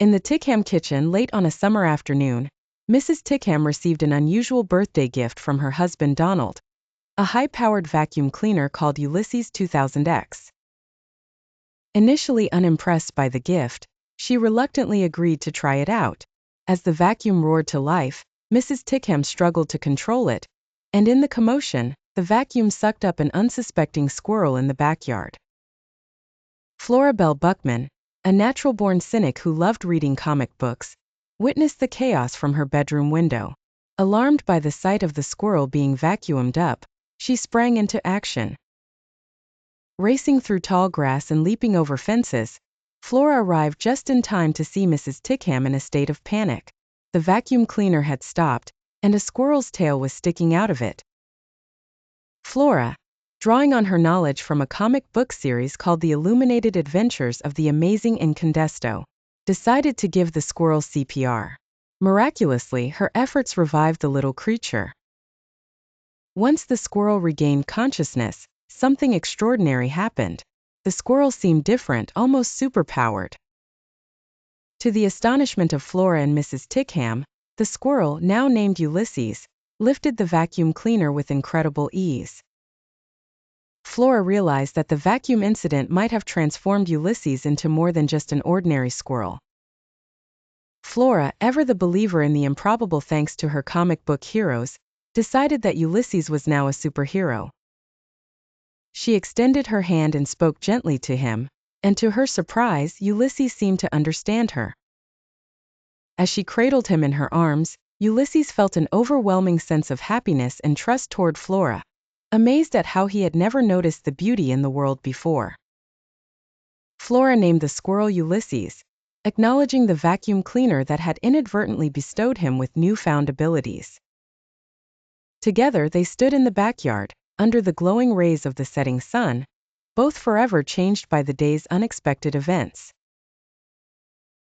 In the Tickham kitchen late on a summer afternoon, Mrs. Tickham received an unusual birthday gift from her husband Donald, a high-powered vacuum cleaner called Ulysses 2000X. Initially unimpressed by the gift, she reluctantly agreed to try it out. As the vacuum roared to life, Mrs. Tickham struggled to control it, and in the commotion, the vacuum sucked up an unsuspecting squirrel in the backyard. Flora Buckman, a natural-born cynic who loved reading comic books, witnessed the chaos from her bedroom window. Alarmed by the sight of the squirrel being vacuumed up, she sprang into action. Racing through tall grass and leaping over fences, Flora arrived just in time to see Mrs. Tickham in a state of panic. The vacuum cleaner had stopped, and a squirrel's tail was sticking out of it. Flora, drawing on her knowledge from a comic book series called The Illuminated Adventures of the Amazing Incandesto, decided to give the squirrel CPR. Miraculously, her efforts revived the little creature. Once the squirrel regained consciousness, something extraordinary happened. The squirrel seemed different, almost superpowered. To the astonishment of Flora and Mrs. Tickham, the squirrel, now named Ulysses, lifted the vacuum cleaner with incredible ease. Flora realized that the vacuum incident might have transformed Ulysses into more than just an ordinary squirrel. Flora, ever the believer in the improbable thanks to her comic book heroes, decided that Ulysses was now a superhero. She extended her hand and spoke gently to him, and to her surprise, Ulysses seemed to understand her. As she cradled him in her arms, Ulysses felt an overwhelming sense of happiness and trust toward Flora, amazed at how he had never noticed the beauty in the world before. Flora named the squirrel Ulysses, acknowledging the vacuum cleaner that had inadvertently bestowed him with newfound abilities. Together they stood in the backyard, under the glowing rays of the setting sun, both forever changed by the day's unexpected events.